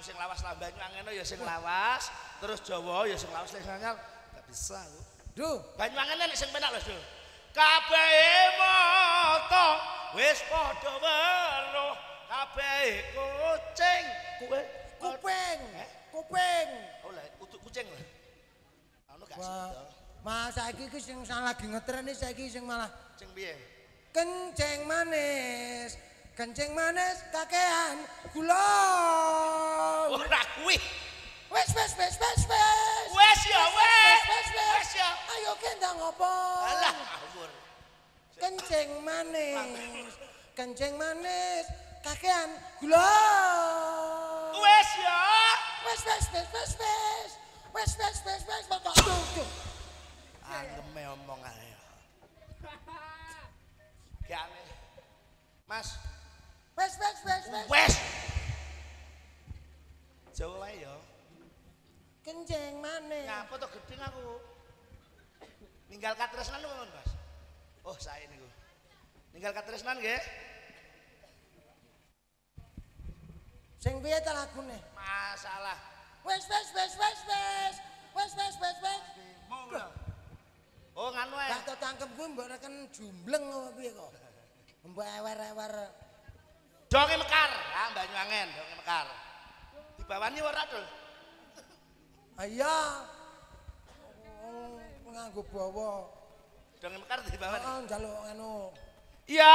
sing lawas lambanyu angene ya sing lawas, terus Jawa ya sing lawas sing anyar. Gak bisa aku. Duh, Banyuwangen nek sing penak lho, Dul. Kabeh mata wis padha weruh, kabeh kucing. Kuping. Oh lah, utuk kucing lho. Anu gak Wah, sida. Mas saiki iki sing lagi ngetren saiki sing malah Sing piye? kenceng manis kakean gula. Ora kuwi. Wes. Wes ya, wes ya. Ayo kendang apa? Alah, ngawur. Kenceng manis kakean gula. Wes ya. Wes. Angeme omong ae. Gane. Mas, wes. Jawa wae ya. Kenceng manis. Ngapa to gedeng aku? Ninggal katresnan lho, Mas. Oh, sae niku. Ninggal katresnan nggih. Sing piye ta lagune? Masalah. Wes. Oh, nganu ae. Gak tau tangkepku mbok reken jumbleng apa piye kok. Mbok ewer-ewer. Donge mekar, Banyuwangen, donge mekar. Dibawani ora, Dul? Iya. Nganggo bawa. Donge mekar dibawani. Heeh, njaluk anu. Ya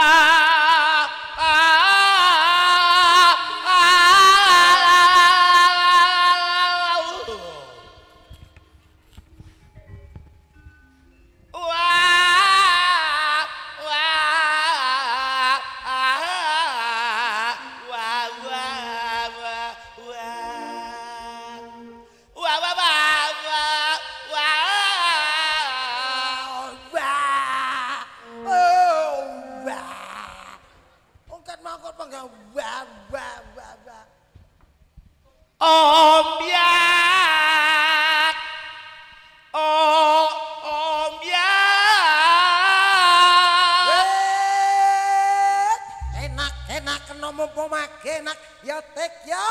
genak ya tek ya.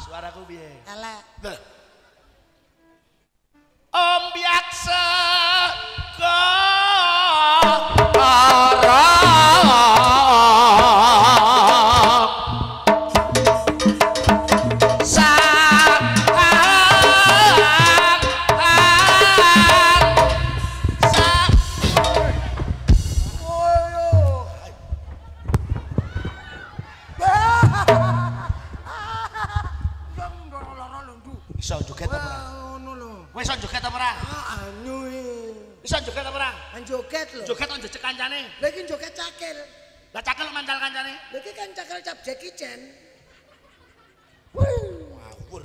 Suaraku piye? Elek. Om biaksa ka iso joget apa ora? Ngono lho. Wis iso joget apa ora? Anu Iso joget apa ora? joget lho. Joget kok jejek kancane. Lha iki joget cakil. Lah cakel mancal kancane. Lha iki kan cakil cap Jackie Chan. Ngawur.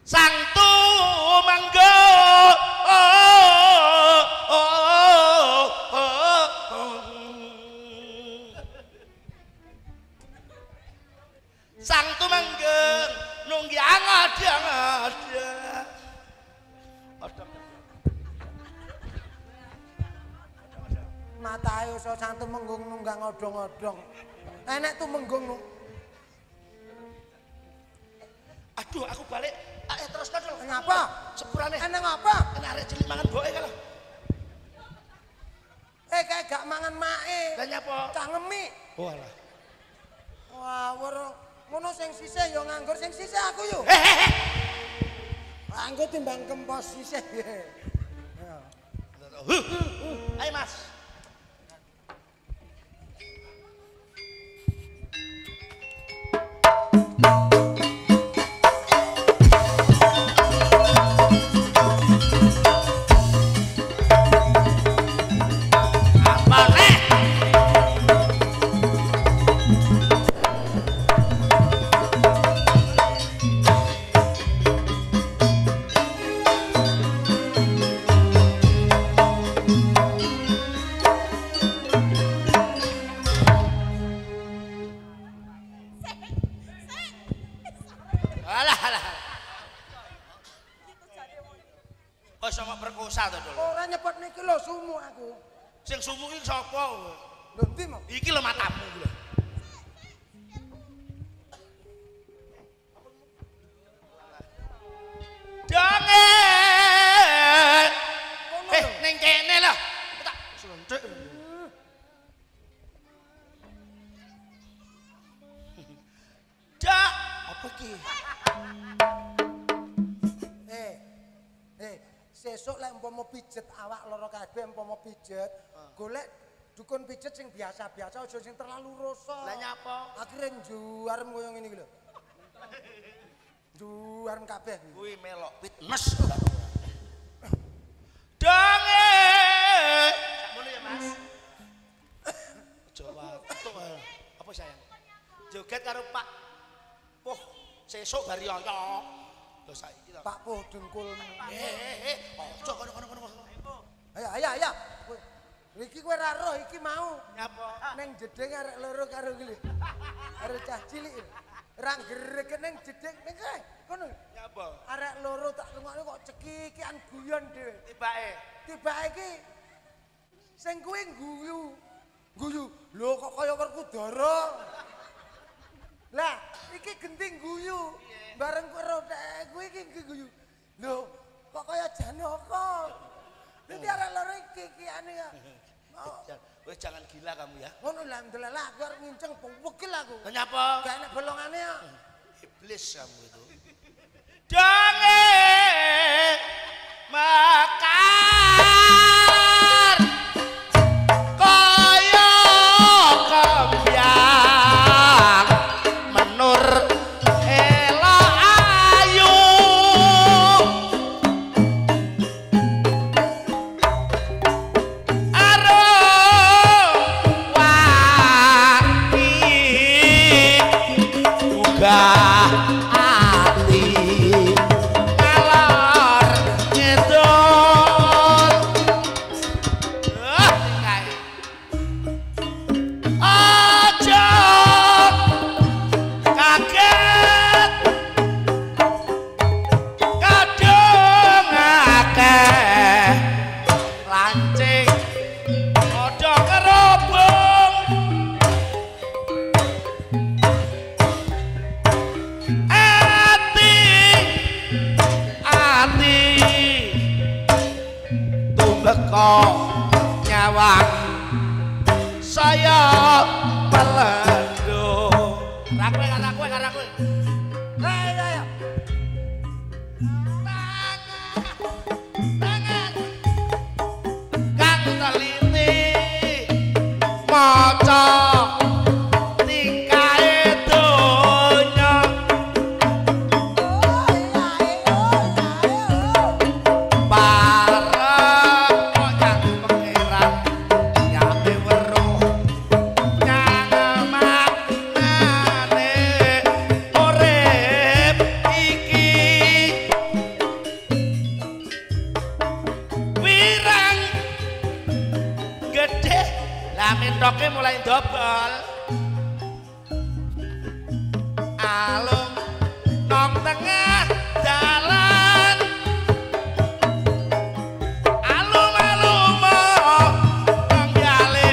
Sang tumangga sang tumanggeng nunggi angada Mata ayo so sang tumenggung nunggang odong-odong. Enek tumenggung. Aduh aku balik terus kan Ngapa? sepurane Enek ngapa? enak arek cilik mangan boke kalau Kayak gak mangan mae. lah nyapa Cah ngemik. oh alah Wah, ngono sing sisih ya nganggur sing sisih aku yo. Anggo timbang kempos sisih. ayo mas oh sama perkosa to dulu Ora nyepot niki lho sumu aku. sing sumu iki sapa Lho ndi mau? iki lho matamu iki lho Jange ning kene lho tak suntuk Dak apa iki Sesuk lek umpama pijet awak lara kabeh umpama pijet, golek dukun pijet sing biasa-biasa aja sing terlalu rasa. Lah nyapa? Akhire njuarem koyo ngene iki lho. Njuarem kabeh. Kuwi melok fitness. Dange. Sakmono ya, Mas. Jawa tok. Apa sayang? Joget karo Pak Puh sesuk bari onco. Lho saiki to. Pak Puh dengkulmu. Ojo kono. Ayo. Iki kowe ra roh iki mau. Nyapa? Ning jeding arek loro karo iki lho. Arek cah cilik. Ra gerek ning jeding ning kae. Kono. Nyapa? Arek loro tak rungokne kok cekikian guyon dhewe. Tibake. Tibake iki sing kuwi guyu. Guyu. Lho kok kaya Werkudara. Lah, iki genting guyu. Bareng karo kuwi iki guyu. Lho, kok kaya Janaka. Dadi arek loro iki kiane ya. Wes jangan gila kamu ya. Ngono alhamdulillah aku arep nginceng pegel aku. Kenapa? Gak enak bolongane ya. Iblis kamu itu. Jange makar kaya kembyang menur elo ayu arung wangi gugah ati ngalor ngedol lendo karakwe ayo tangan kang teliti maca Toke mulai dobel alung nong tengah jalan alum-alum nong jale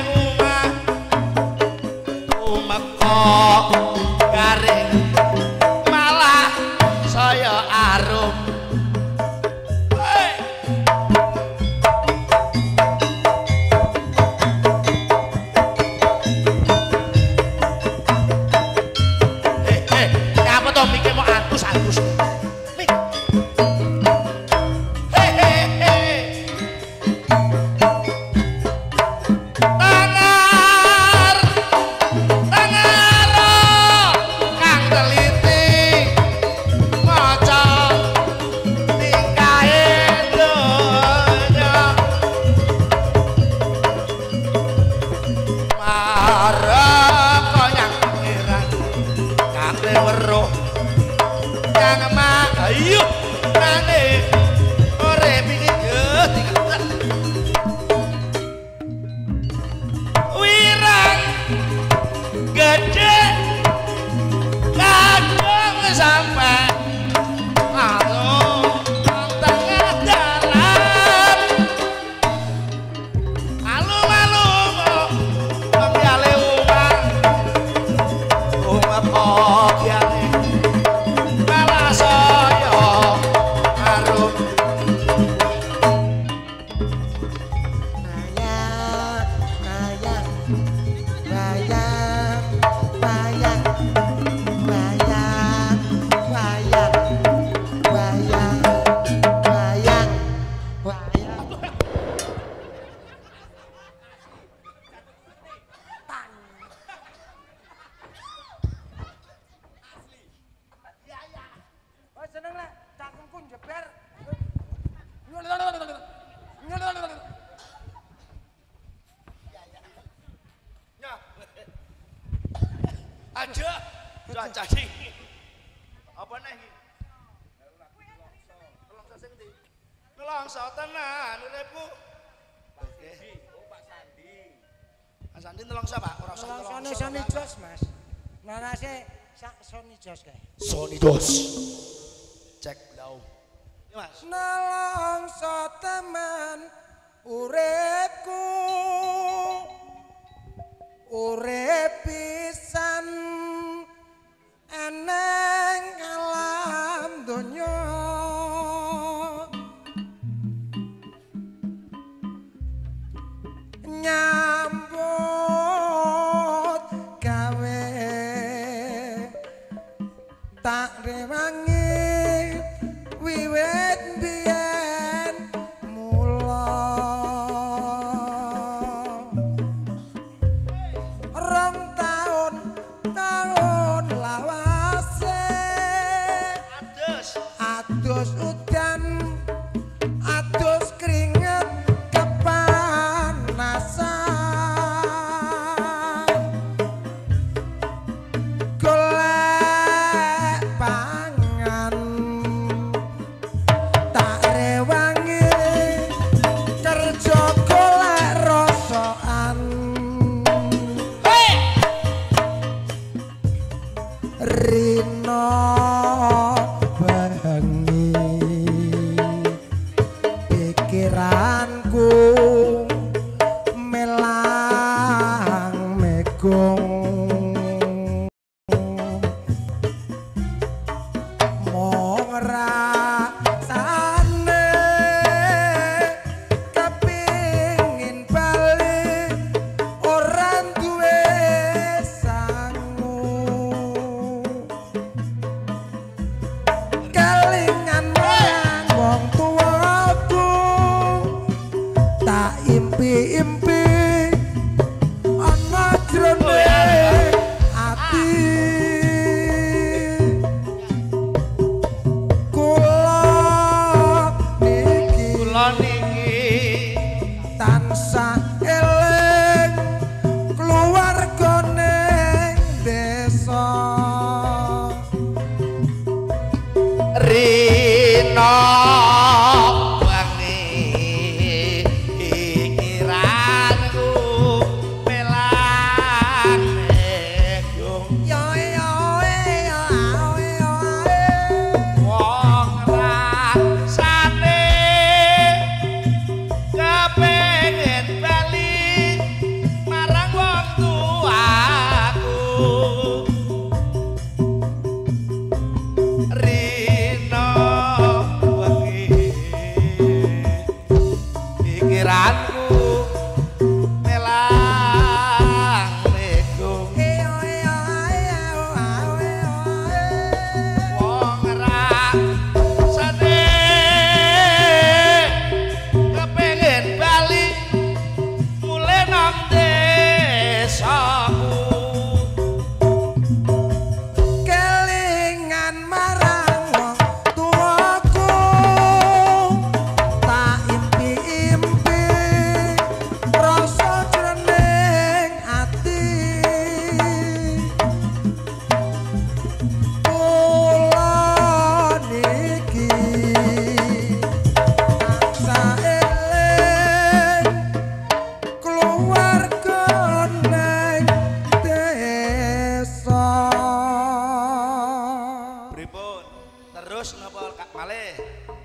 umah kok garing malah saya arum aja cuaca dingin apa nih nelongso sing ndi nelongso tenan uripku Pak Sandi nelongso Pak ora usah nelongso Sony Jos Mas narase Sony Jos kae Sony Jos cek blau Mas nelongso teman uripku urip pisan eneng alam donya nyambut gawe tak rewangi wiwit biyen mula rong tahun lawase adus udan adus keringet kepanasan golek pangan tak rewangi kerja golek rosokan Rino bengi pikiranku melang megung mong rasane kepingin bali ora duwe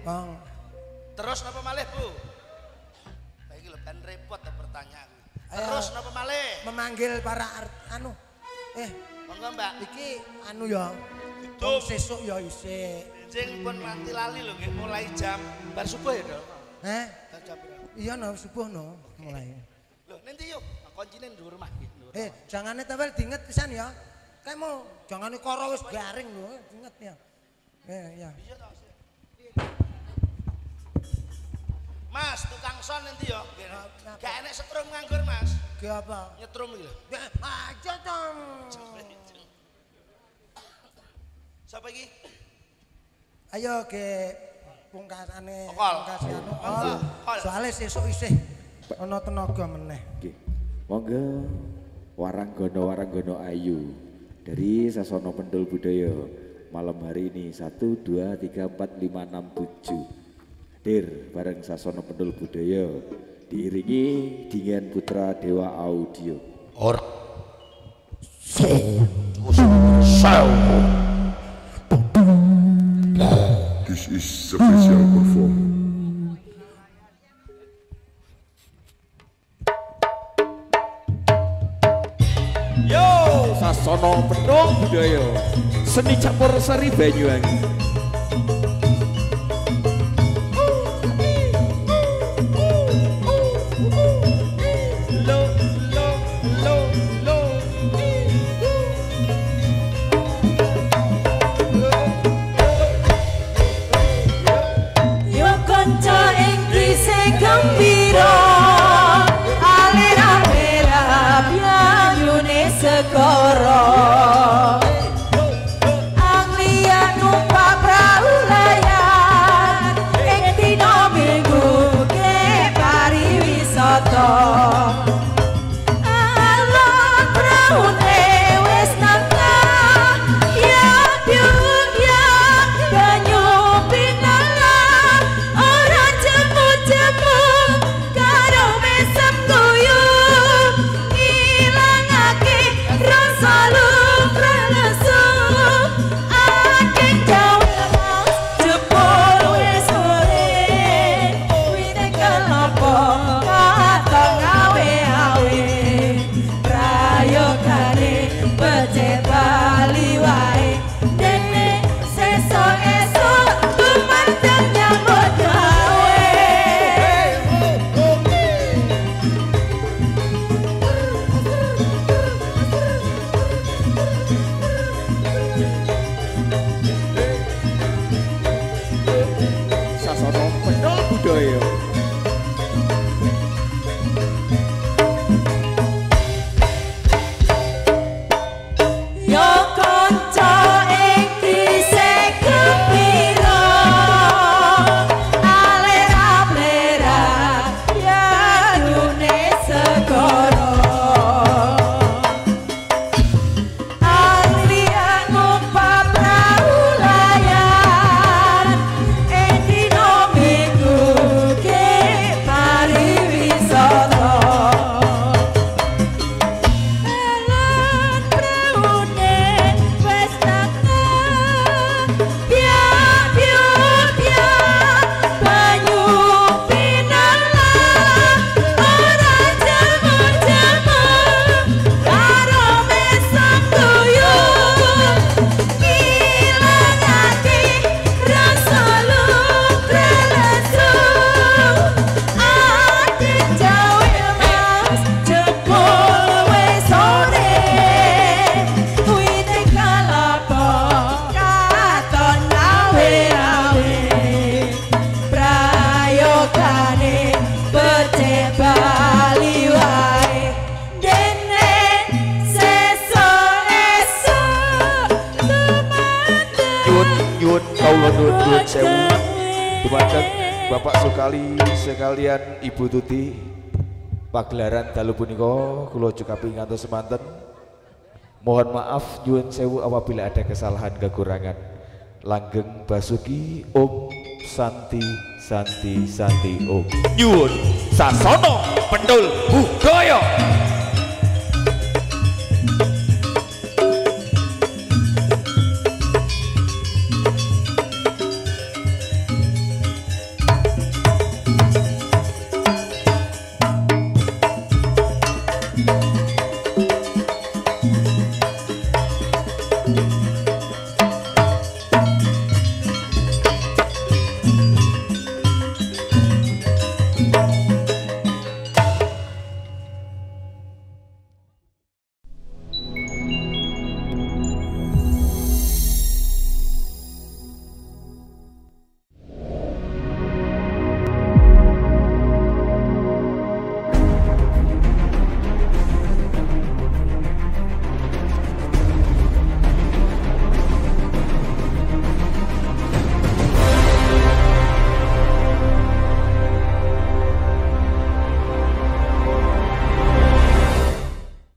Wong. Terus napa malih, Bu? Saiki lho kan repot ta pertanyaan. Terus napa malih? Memanggil para anu. Monggo, Mbak. Iki anu ya. Wong sesuk ya isih. Jeng pun mati lali lho nggih mulai jam bar subuh ya, Dok. Jam berapa? Iya no subuh no mulai. Loh, nanti yuk, kuncine ndur rumah gitu. Jangane tewel diinget pisan ya. Kayak mau jangane karo wis garing lho, diinget ya. Ya. Iya toh. Mas, tukang son nanti yo. Gak enek setrum nganggur, Mas. Ge apa? Nyetrum iki lho. Aja dong. Siapa iki? Ayo ke pungkasane pungkasi anu. Soale sesuk isih ana tenaga meneh. Nggih. Monggo waranggono ayu dari Sasono Pendul Budaya malam hari ini 1 2 3 4 5 6 7 hadir bareng Sasono Pendul Budaya diiringi dengan Putra Dewa Audio. This is special performance. Yo, Sasono Pendul Budaya seni campur sari Banyuwangi. Nuwun sewu dumateng Bapak Sukali sekalian Ibu Tuti pagelaran dalu punika kula cukapi ngantos semanten. Mohon maaf nyuwun sewu apabila ada kesalahan kekurangan. Langgeng Basuki Om Santi Santi Santi Om nyuwun Sasono Pendul Budaya.